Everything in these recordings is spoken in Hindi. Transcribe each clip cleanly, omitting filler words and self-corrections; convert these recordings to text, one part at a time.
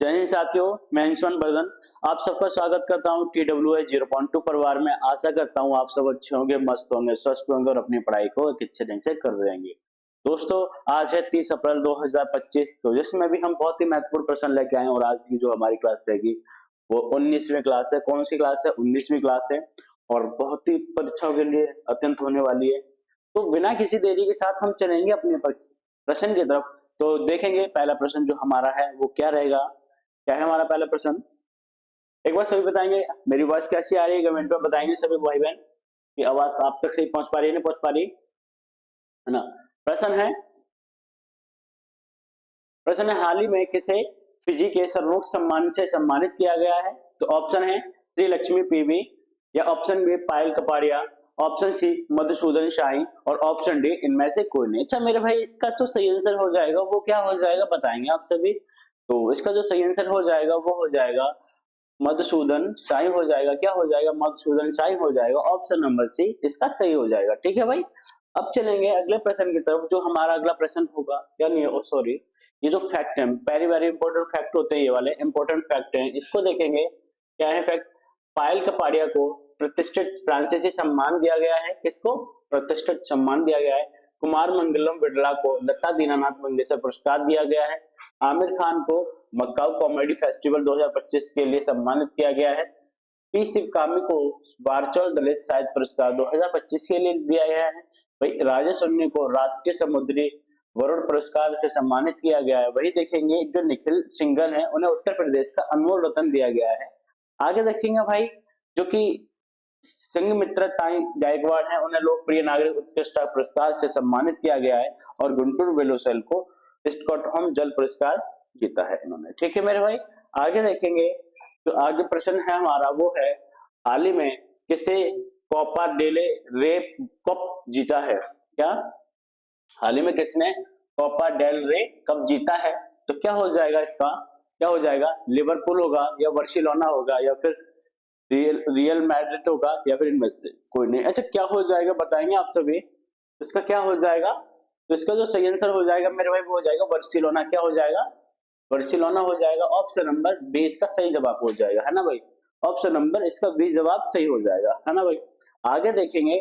जय हिंद साथियों, मैं अंशुमन बर्धन आप सबका स्वागत करता हूं TWA 0.2 परिवार में। आशा करता हूं आप सब अच्छे होंगे, मस्त होंगे, स्वस्थ होंगे और अपनी पढ़ाई को एक अच्छे ढंग से कर रहेंगे। दोस्तों, आज है 30 अप्रैल 2025। तो जिसमें भी हम बहुत ही महत्वपूर्ण प्रश्न लेके आए हैं और आज की जो हमारी क्लास रहेगी वो 19वीं क्लास है। कौन सी क्लास है? 19वीं क्लास है और बहुत ही परीक्षाओं के लिए अत्यंत होने वाली है। तो बिना किसी देरी के साथ हम चलेंगे अपने प्रश्न की तरफ। तो देखेंगे पहला प्रश्न जो हमारा है वो क्या रहेगा। क्या है हमारा पहला प्रश्न? एक बार सभी बताएंगे मेरी आवाज कैसी आ रही है, कमेंट में बताएंगे सभी भाई बहन कि आवाज आप तक सही पहुंच पा रही है, नहीं पहुंच पा रही है ना। प्रश्न है प्रश्न है हाल ही में किसे फिजी के सर्वोच्च सम्मान से सम्मानित किया गया है? तो ऑप्शन है श्री लक्ष्मी पीवी, या ऑप्शन बी पायल कपाड़िया, ऑप्शन सी मधुसूदन शाही और ऑप्शन डी इनमें से कोई नहीं। अच्छा मेरे भाई, इसका जो सही आंसर हो जाएगा वो क्या हो जाएगा बताएंगे आप सभी। तो इसका जो सही आंसर हो जाएगा वो हो जाएगा मधुसूदन शाही हो जाएगा। क्या हो जाएगा? मधुसूदन शाही हो जाएगा। ऑप्शन नंबर सी इसका सही हो जाएगा। ठीक है भाई, अब चलेंगे अगले प्रश्न की तरफ। जो हमारा अगला प्रश्न होगा, यानी सॉरी, ये जो फैक्ट है वेरी वेरी इंपॉर्टेंट फैक्ट होते हैं, ये वाले इंपॉर्टेंट फैक्ट हैं, इसको देखेंगे। क्या है फैक्ट? पायल कपाड़िया को प्रतिष्ठित फ्रांसीसी सम्मान दिया गया है। किसको प्रतिष्ठित सम्मान दिया गया है? कुमार मंगलम बिड़ला को लता दीनानाथ मंगेशकर पुरस्कार दिया गया है। आमिर खान को मक्काऊ कॉमेडी फेस्टिवल 2025 के लिए सम्मानित किया गया है। पी शिवकामी को वारचौल दलित साहित्य पुरस्कार 2025 के लिए दिया गया है। वही राजेश उन्नी को राष्ट्रीय समुद्री वरुण पुरस्कार से सम्मानित किया गया है। वही देखेंगे जो निखिल सिंगल है उन्हें उत्तर प्रदेश का अनमोल रत्न दिया गया है। आगे देखेंगे भाई, जो कि सिंह मित्र ताई गायकवाड़ है उन्हें लोकप्रिय नागरिक उत्कृष्टता पुरस्कार से सम्मानित किया गया है। और गुंटूर वेलुसेल को स्टॉकहोम जल पुरस्कार जीता है इन्होंने। ठीक है मेरे भाई, आगे देखेंगे। तो आगे प्रश्न है हमारा वो है हाल ही में किसे कोपा डेले रे कप जीता है? क्या हाल ही में किसने कोपा डेल रे कप जीता है? तो क्या हो जाएगा इसका? क्या हो जाएगा? लिवरपूल होगा या बार्सिलोना होगा या फिर रियल मैड्रिड होगा या फिर इनमें से कोई नहीं। अच्छा क्या हो जाएगा बताएंगे आप सभी। इसका क्या हो जाएगा? तो इसका जो सही आंसर हो जाएगा मेरे भाई वो हो जाएगा बार्सिलोना। क्या हो जाएगा? बार्सिलोना हो जाएगा। ऑप्शन नंबर बी इसका सही जवाब हो जाएगा, है ना भाई। ऑप्शन नंबर इसका बी जवाब सही हो जाएगा, है ना भाई। आगे देखेंगे।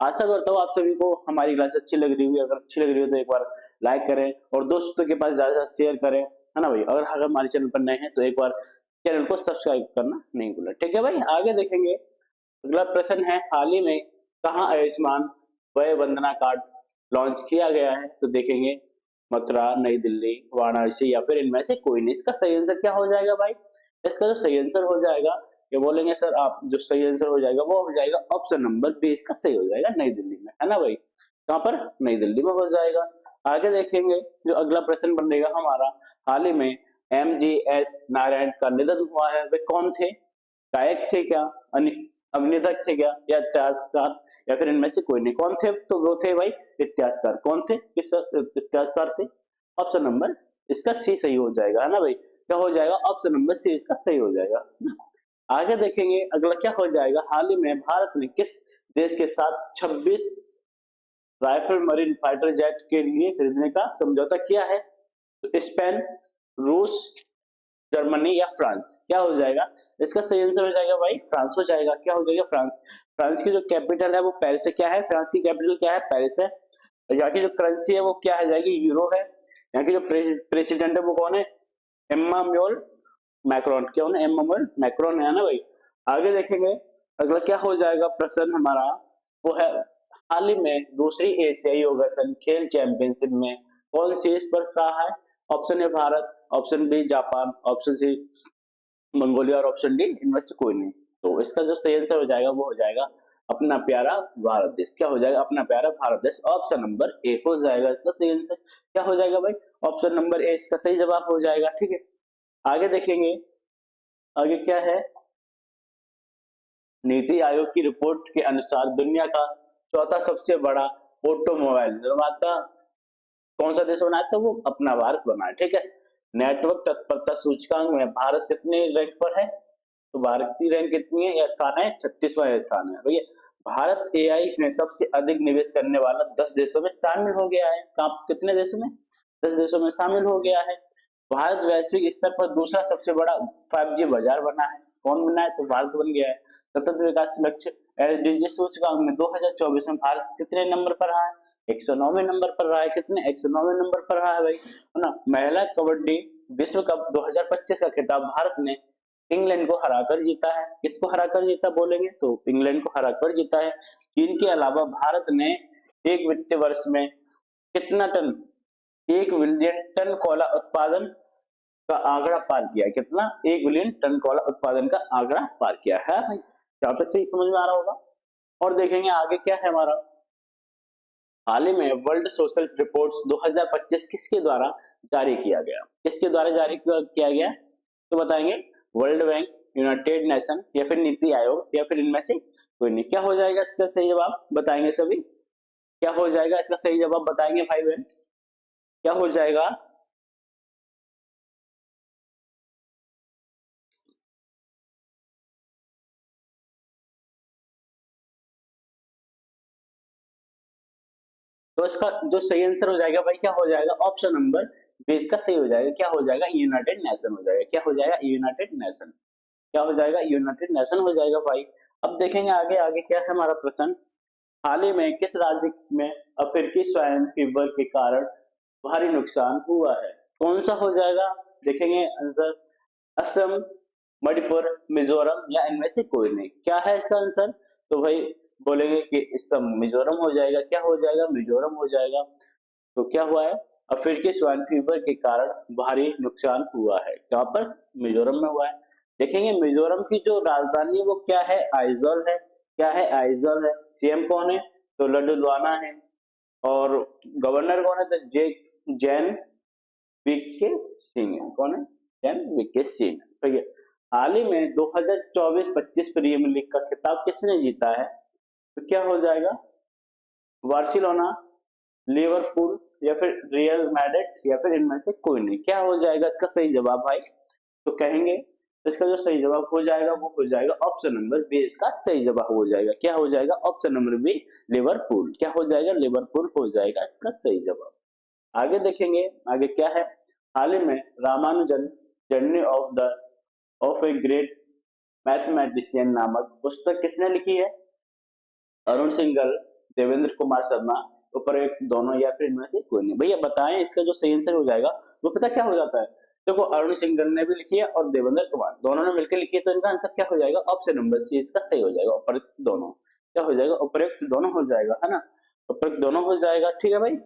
आशा करता हूँ आप सभी को हमारी क्लास अच्छी लग रही हुई। अगर अच्छी लग रही हो तो एक बार लाइक करें और दोस्तों के पास ज्यादा शेयर करें, है ना भाई। अगर हमारे चैनल पर नए हैं तो एक बार चैनल को सब्सक्राइब करना नहीं भूलें। ठीक है भाई, आगे देखेंगे। अगला प्रश्न है हाल ही में कहाँ आयुष्मान वय वंदना कार्ड लॉन्च किया गया है? तो देखेंगे मथुरा, नई दिल्ली, वाराणसी या फिर इनमें से कोई नहीं। इसका सही आंसर क्या हो जाएगा भाई? इसका जो सही आंसर हो जाएगा, ये बोलेंगे सर आप, जो सही आंसर हो जाएगा वो हो जाएगा ऑप्शन नंबर बी इसका सही हो जाएगा, नई दिल्ली में, है ना भाई। कहाँ पर? नई दिल्ली में हो जाएगा। आगे देखेंगे। जो अगला प्रश्न बनेगा हमारा, हाल ही में MGS नारायण का निधन हुआ है। वे कौन थे? गायक थे क्या, अभिनेता थे क्या, या इतिहासकार या फिर इनमें से कोई नहीं? कौन थे? तो वो थे भाई इतिहासकार। कौन थे? किस इतिहासकार थे? ऑप्शन नंबर इसका सी सही हो जाएगा, है ना भाई। क्या हो जाएगा? ऑप्शन नंबर सी इसका सही हो जाएगा। आगे देखेंगे अगला क्या हो जाएगा। हाल ही में भारत ने किस देश के साथ 26 राइफल मरीन फाइटर जेट के लिए खरीदने का समझौता किया है? तो स्पेन, रूस, जर्मनी या फ्रांस? क्या हो जाएगा? इसका सही आंसर हो जाएगा भाई फ्रांस हो जाएगा। क्या हो जाएगा? फ्रांस। फ्रांस की जो कैपिटल है वो पेरिस है। क्या है? फ्रांस की कैपिटल क्या है? पेरिस है। यहाँ की जो करेंसी है वो क्या है जाएगी? यूरो है। यहाँ की जो प्रेसिडेंट है वो कौन है? Emmanuel Macron. क्या है? इम्मानुएल मैक्रोन है ना भाई। आगे देखेंगे अगला क्या हो जाएगा प्रश्न हमारा वो है हाल ही में दूसरी एशियाई योगासन खेल चैंपियनशिप में कौन सी स्पर्श रहा है? Option A Bharat, option B Japan, option C Mongolia और ऑप्शन डी इनमें से कोई नहीं। तो इसका जो सही आंसर हो जाएगा वो हो जाएगा अपना प्यारा भारत देश। क्या हो जाएगा? अपना प्यारा भारत देश। ऑप्शन नंबर ए हो जाएगा इसका सही आंसर। क्या हो जाएगा भाई? ऑप्शन नंबर ए इसका सही जवाब हो जाएगा। ठीक है, आगे देखेंगे। आगे क्या है? नीति आयोग की रिपोर्ट के अनुसार दुनिया का चौथा सबसे बड़ा ऑटोमोबाइल निर्माता कौन सा देश बना है? तो वो अपना भारत बना है। ठीक है, नेटवर्क तत्परता सूचकांक में भारत कितने रैंक पर है? तो भारत की रैंक कितनी है या स्थान है? 36वां स्थान है भैया। भारत एआई में सबसे अधिक निवेश करने वाला 10 देशों में शामिल हो गया है। कितने देशों में? 10 देशों में शामिल हो गया है। भारत वैश्विक स्तर पर दूसरा सबसे बड़ा 5G बाजार बना है। कौन बना है? तो भारत बन गया है। सतत विकास लक्ष्य एसडीजी सूचकांक में 2024 में भारत कितने नंबर पर रहा है? 109वें नंबर पर रहा है। कितने? 109वें नंबर पर रहा है भाई, है ना। महिला कबड्डी विश्व कप 2025 का खिताब भारत ने इंग्लैंड को हराकर जीता है। किसको हराकर जीता बोलेंगे? तो इंग्लैंड को हराकर जीता है। चीन के अलावा भारत ने एक वित्तीय वर्ष में कितना टन, 1 बिलियन टन कोयला उत्पादन का आंकड़ा पार किया। कितना? 1 बिलियन टन कोयला उत्पादन का आंकड़ा पार किया है भाई। जहां तक सही समझ में आ रहा होगा। और देखेंगे आगे क्या है हमारा। हाल ही में वर्ल्ड सोशल रिपोर्ट्स 2025 किसके द्वारा जारी किया गया? किसके द्वारा जारी किया गया? तो बताएंगे वर्ल्ड बैंक, यूनाइटेड नेशन या फिर नीति आयोग या फिर इनमें से कोई नहीं। क्या हो जाएगा इसका सही जवाब? बताएंगे सभी। क्या हो जाएगा इसका सही जवाब? बताएंगे भाई बहन, क्या हो जाएगा? तो इसका जो सही आंसर हो जाएगा भाई, क्या हो जाएगा? ऑप्शन नंबर बी इसका सही हो जाएगा। क्या हो जाएगा? यूनाइटेड नेशन हो जाएगा। क्या हो जाएगा? United nation. क्या हो जाएगा? यूनाइटेड नेशन हो जाएगा भाई। अब देखेंगे आगे, आगे क्या है हमारा प्रश्न। हाल ही में किस राज्य में अफ्रीकी स्वाइन फीवर के कारण भारी नुकसान हुआ है? कौन सा हो जाएगा? देखेंगे आंसर। असम, मणिपुर, मिजोरम या इनमें से कोई नहीं। क्या है इसका आंसर? तो भाई बोलेंगे कि इसका मिजोरम हो जाएगा। क्या हो जाएगा? मिजोरम हो जाएगा। तो क्या हुआ है? अफ्रीकी स्वाइन फीवर के कारण भारी नुकसान हुआ है। कहां पर? मिजोरम में हुआ है। देखेंगे मिजोरम की जो राजधानी है वो क्या है? आइजोल है। क्या है? आइजोल है। सीएम कौन है? तो लड्डूल्वाना है। और गवर्नर कौन है? तो जैन वीके सिंह है। कौन है? जैन वीके सिंह। ठीक है। हाल ही में 2024-25 प्रीमियर लीग का खिताब किसने जीता है? तो क्या हो जाएगा? बार्सिलोना, लिवरपूल या फिर रियल मैड्रिड या फिर इनमें से कोई नहीं। क्या हो जाएगा इसका सही जवाब भाई? तो कहेंगे इसका जो सही जवाब हो जाएगा वो हो जाएगा ऑप्शन नंबर बी इसका सही जवाब हो जाएगा। क्या हो जाएगा? Option number B Liverpool. क्या हो जाएगा? लिवरपूल हो जाएगा इसका सही जवाब। आगे देखेंगे आगे क्या है। हाल ही में Ramanujan journey of a great mathematician नामक पुस्तक किसने लिखी है? अरुण सिंघल, देवेंद्र कुमार शर्मा, उपरोक्त दोनों या फिर इनमें से कोई नहीं। भैया बताएं इसका जो सही आंसर हो जाएगा वो पता क्या हो जाता है। देखो अरुण सिंघल ने भी लिखी है और देवेंद्र कुमार दोनों ने मिलकर लिखी है, तो इनका आंसर क्या हो जाएगा? ऑप्शन नंबर सी इसका सही हो जाएगा। उपरोक्त दोनों क्या हो जाएगा? उपरोक्त दोनों हो जाएगा, है ना। उपरोक्त दोनों हो जाएगा। ठीक है भाई।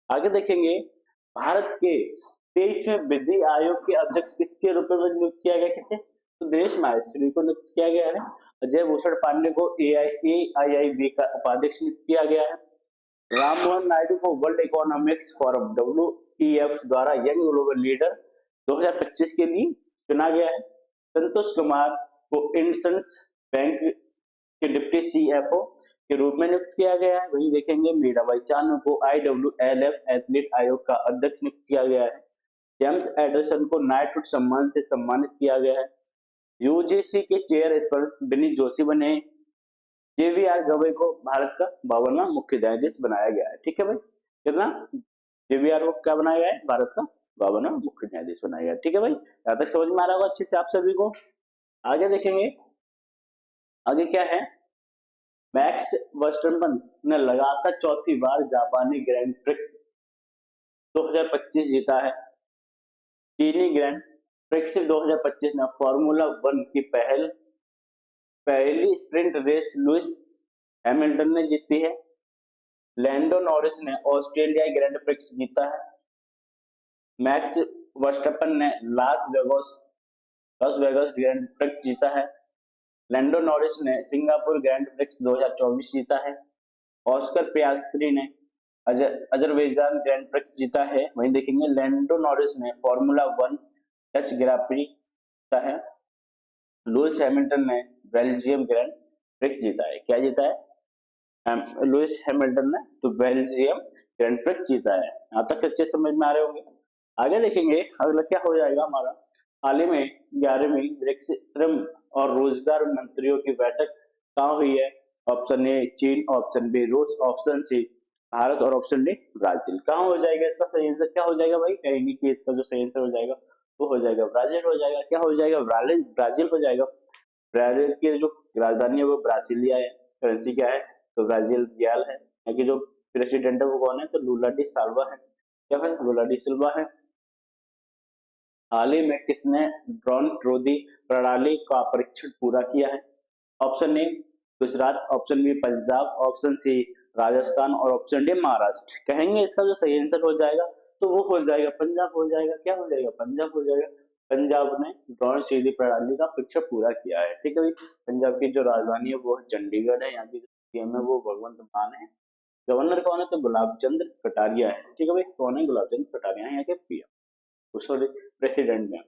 आगे देखेंगे भारत के 23वें विधि आयोग के अध्यक्ष किसके रूप में नियुक्त किया गया? किसे? सुदेश माहेश्वरी को नियुक्त किया गया है। अजय भूषण पांडे को AIIB का उपाध्यक्ष नियुक्त किया गया है। राम मोहन नायडू को वर्ल्ड इकोनॉमिक्स फोरम WEF द्वारा यंग ग्लोबल लीडर 2025 के लिए चुना गया है। संतोष कुमार को इंडसंड बैंक के डिप्टी CFO के रूप में नियुक्त किया गया है। वहीं देखेंगे मीराबाई चानू को IWLF एथलीट आयोग का अध्यक्ष नियुक्त किया गया है। जेम्स एडरसन को नाइटहुड सम्मान से सम्मानित किया गया है। UGC के चेयरपर्सन विनीत जोशी बने। JVR गवई को भारत का 52वां मुख्य न्यायाधीश बनाया गया है। ठीक है भाई। कितना? JVR को क्या बनाया गया है? भारत का 52वां मुख्य न्यायाधीश बनाया गया है। ठीक है भाई। यहाँ तक समझ में आ रहा होगा अच्छे से आप सभी को। आगे देखेंगे आगे क्या है। मैक्स वर्स्टरपन ने लगातार चौथी बार जापानी ग्रैंड प्रिक्स 2025 जीता है। चीनी ग्रैंड प्रिक्स 2025 में फॉर्मूला 1 की पहली स्प्रिंट रेस लुइस हैमिल्टन ने जीती है। लैंडो नॉरिस ने ऑस्ट्रेलियाई ग्रैंड प्रिक्स जीता है। मैक्स वर्स्टपन ने लास वेगास ग्रैंड प्रिक्स जीता है। लैंडो नॉरिस ने सिंगापुर ग्रैंड प्रिक्स 2024 जीता है। ऑस्कर पियास्त्री ने अजरबैजान ग्रैंड प्रिक्स जीता है। वहीं देखेंगे लैंडो नॉरिस ने फॉर्मूला 1 डच ग्रां प्री जीता है। लुइस हैमिल्टन ने बेल्जियम ग्रैंड प्रिक्स जीता है। क्या जीता है? लुइस हैमिल्टन ने तो बेल्जियम ग्रैंड प्रिक्स जीता है। यहाँ तक अच्छे समझ में आ रहे होंगे। आगे देखेंगे अगला क्या हो जाएगा हमारा। हाल ही में 11वीं ब्रिक्स श्रम और रोजगार मंत्रियों की बैठक कहाँ हुई है? ऑप्शन ए चीन, ऑप्शन बी रूस, ऑप्शन सी भारत और ऑप्शन डी ब्राजील। कहाँ हो जाएगा इसका सही आंसर, क्या हो जाएगा भाई, कहेंगे कि इसका जो सही आंसर हो जाएगा वो हो जाएगा ब्राजील हो जाएगा। क्या हो जाएगा, ब्राजील ब्राजील हो जाएगा। ब्राजील की जो राजधानी है वो ब्रासिलिया है। करेंसी क्या है, तो ब्राजील रियाल है। यहाँ की जो प्रेसिडेंट है वो कौन है, तो लूला डी साल्वा है। क्या है, लूला डी सिल्वा है। हाल ही में किसने ड्रोन रोधी प्रणाली का परीक्षण पूरा किया है। Option A Gujarat, option B Punjab, option C Rajasthan और ऑप्शन डी महाराष्ट्र। कहेंगे इसका जो सही आंसर हो जाएगा तो वो हो जाएगा पंजाब हो जाएगा। क्या हो जाएगा, पंजाब हो जाएगा। पंजाब ने ड्रोन सीधी प्रणाली का परीक्षण पूरा किया है। ठीक है भाई। पंजाब की जो राजधानी है वो है चंडीगढ़ है। यहाँ की जो सीएम है वो भगवंत मान है। गवर्नर कौन है, तो गुलाब चंद कटारिया है। ठीक है भाई, कौन है, गुलाब चंद कटारिया है यहाँ के पीएम, सॉरी प्रेसिडेंट में।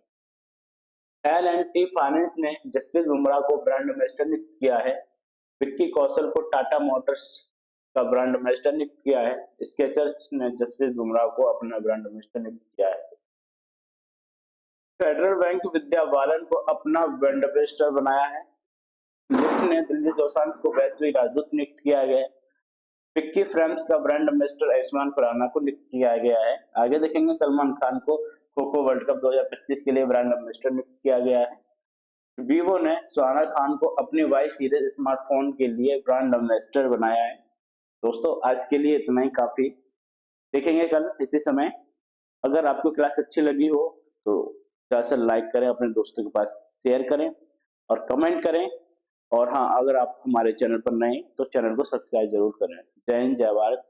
एल एंड टी फाइनेंस ने जसप्रीत बुमराह को ब्रांड एम्बेसडर नियुक्त किया है। विक्की कौशल को टाटा मोटर्स का ब्रांड एम्बेसडर नियुक्त किया है। स्केचर्स ने जसप्रीत बुमराह को अपना ब्रांड एम्बेसडर नियुक्त किया है। फेडरल बैंक विद्या बालन को अपना ब्रांड एम्बेसडर बनाया है। लिफ्ट ने दिल्ली दोसांझ को वैश्विक राजदूत नियुक्त किया गया है। विक्की फ्रेम्स का ब्रांड एम्बेसडर आयुष्मान खुराना को नियुक्त किया गया है। आगे देखेंगे सलमान खान को खो खो वर्ल्ड कप 2025 के लिए ब्रांड एम्बेसडर नियुक्त किया गया है। वीवो ने सुहाना खान को अपने वाई सीरीज स्मार्टफोन के लिए ब्रांड एम्बेसडर बनाया है। दोस्तों आज के लिए इतना ही काफी, देखेंगे कल इसी समय। अगर आपको क्लास अच्छी लगी हो तो ज़्यादा से लाइक करें, अपने दोस्तों के पास शेयर करें और कमेंट करें। और हाँ, अगर आप हमारे चैनल पर नए तो चैनल को सब्सक्राइब जरूर करें। जय हिंद, जय भारत।